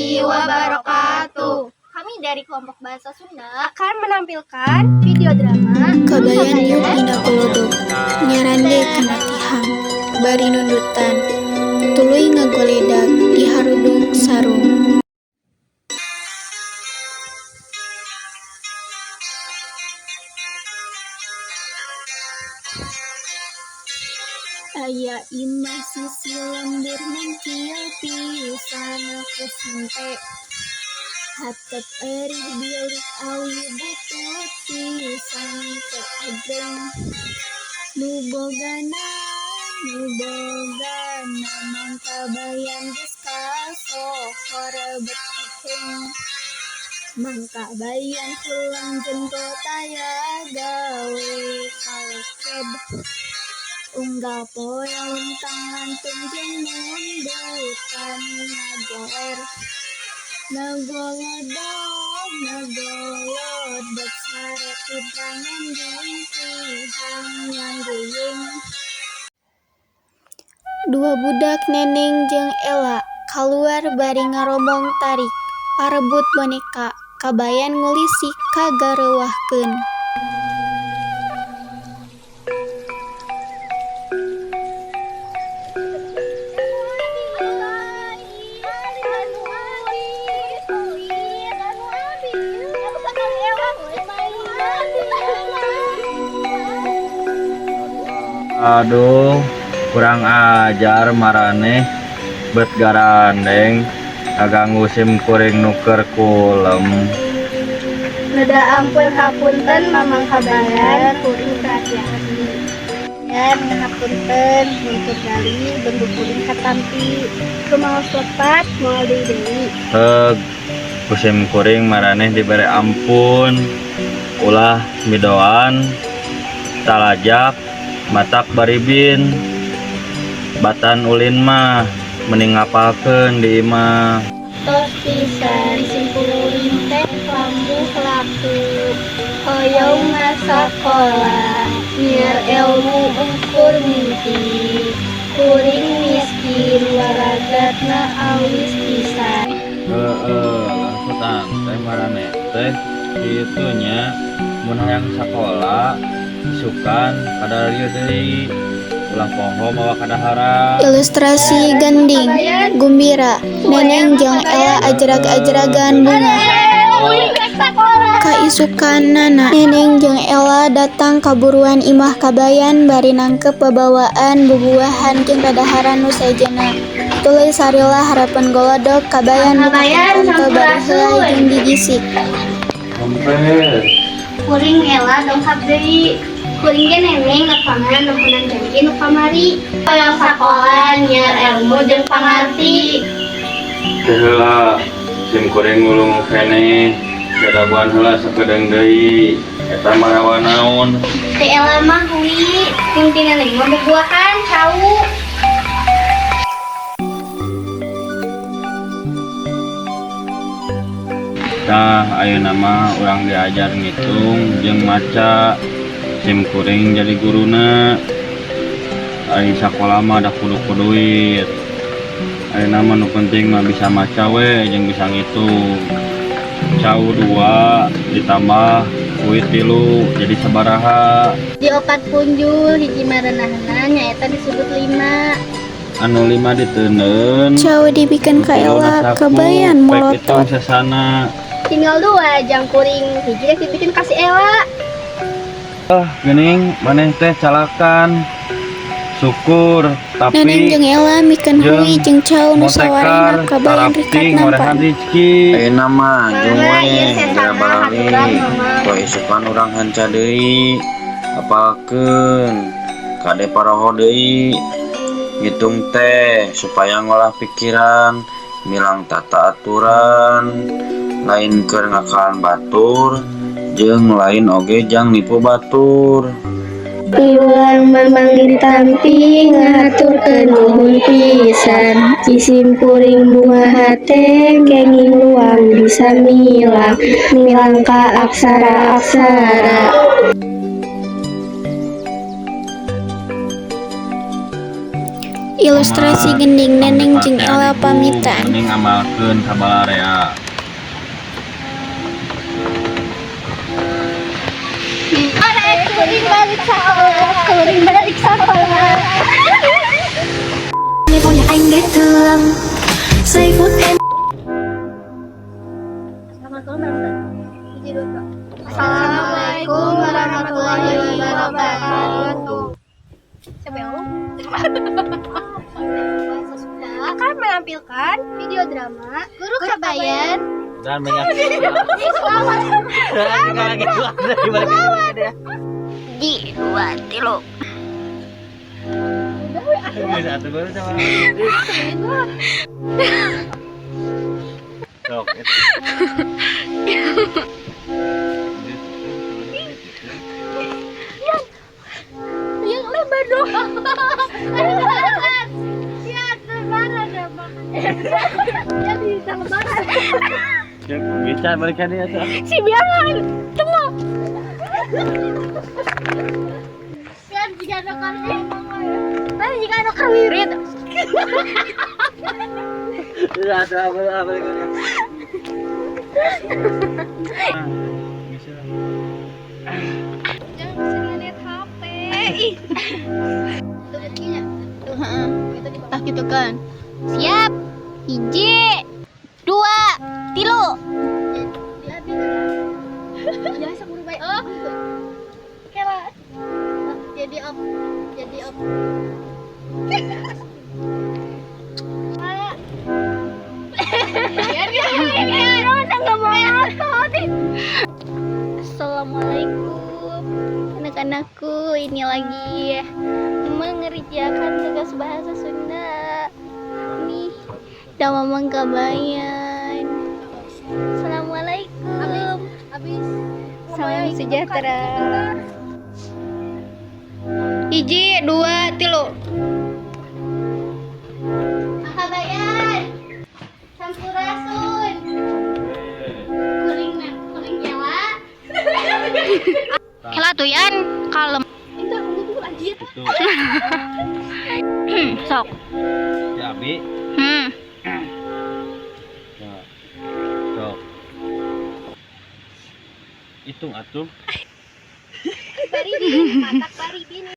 warahmatullahi wabarakatuh. Kami dari kelompok bahasa Sunda akan menampilkan video drama Kabayan yuk dina kulodok nyarande kana tihang bari nundutan tuluy ngagoledak di harudung sarung. Aya imah sisi lembur mencil pisan kesampe hatep erih bialik awi butut pisan keagreng nubogana mangka bayan geus kasohor betaheng mangka bayan pulang jenggot aya gawe kalkeb unggal poe luntang lantung jeung mundutan nagolodok sare kudrangan jeung tihang nyanggeuing. Dua budak Neneng jeung Ella kaluar bari ngaromong tarik parebut boneka kabayan ngulisi kagareuwahkeun. Aduh, kurang ajar maraneh bet garandeng aganggu sim kuring nuker kulem. Neda ampun hapunten mamang kabayan kuring hati-hati. Ya ngapunten nuntut gali bentuk kuring katampi kumaos lepat moal deui. Kusim kuring maraneh diberi ampun ulah midoan talajak matak baribin batan ulin mah mending ngapalkeun di imah. Tos pisan simpulin teh lambu laku hoyong sakola nyiar ilmu ukur mimpi kuring miskin waragatna awis pisan. Angkutan teh maraneh teh itunya mun hayang sakola isukan kada lieu deui ulang poho mawa kadahara. Ilustrasi Gending Gumbira Neneng jeung Ella ajrag-ajragan bunga. Kaisukanana Neneng jeung Ella datang kaburuan imah kabayan bari nangkep babawaan bubuahan jeung kadahara nu sejenna. Tuluy sarilah harapan golodok kabayan buka bari heula jeung digisik. Kuring Ella dongkap deui. Kuring ge Neneng nepangan nempunan janji nu kamari. Hoyong sakola nyiar ilmu jeung pangarti. Teh heula sim kuring ngulung keneh gadaguan heula sakedeung deui eta marawa naon. Teh Ella mah hui jeung ti Neneng mah bubuahan cau. Tah ayeuna mah urang diajar ngitung jeung maca sim kuring jadi guruna. Ari sakola mah da kudu duit. Ayeuna mah nu penting mah bisa maca we jeung bisa ngitung. Cau 2 ditambah kuit 3 jadi sabaraha? Di opat punjul hiji marenahna nyaeta disebut 5. Anu 5 diteuneun Cau dibikeun ka Ella kabayan molotot. Sesana Tinggal 2 jang kuring hiji rek dibikin kasih Ella. Geuning maneh teh calakan syukur tapi Neneng jeung Ella mikeun hui jeung Cau nu sawarena kabayan rikat nampan. ayeuna mah jeung we Iya, gara bali poe isukan urang hanca deui apalkeun kade paraho deui ngitung teh supaya ngolah pikiran milang tata aturan lain keur ngakalan batur jeung lain oge jang nipu batur. Ulang memanggil tampi ngaturkeun nuhun pisan isim kuring bunga hate kenging luang bisa milang ka aksara-aksara. Ilustrasi gending Neneng jeung Ella pamitan. Neneng amalkeun sabalarea. Kuring balik sekolah, kuring balik sekolah. Punya anh để thương giây phút em. Assalamualaikum warahmatullahi wabarakatuh. Akan menampilkan video drama Guru Kabayan Dan menyaksikan di 2 tilu. Yang lebar dong. Ya, lebaran ya, Bang. Jadi lebaran. Bisa balikan dia tuh. Si biaran, temu. Kan jika ada kami, tapi jika ada kawirit. Iya, ada balikan dia. Jangan bisa ngeliat HP. Ih. Itu buktinya. Heeh. Tah gitu kan. Siap. 1, 2, 3. Biasa buru baik. Oh. Kela. Jadi op. Biar udah nggak mau ngakot. Assalamualaikum anak-anakku, ini lagi mengerjakan tugas bahasa Sunda. Nih, nama Mangkabayan. Assalamualaikum. Salam sejahtera. 1, 2, 3. Mangkabayan. Sampurasun. Kuring Jawa. Kela tuh yan, kalem. Itu anjir. Sok. Ya, Abi. Sok. Hitung atuh. Bari bini, matak bari bini.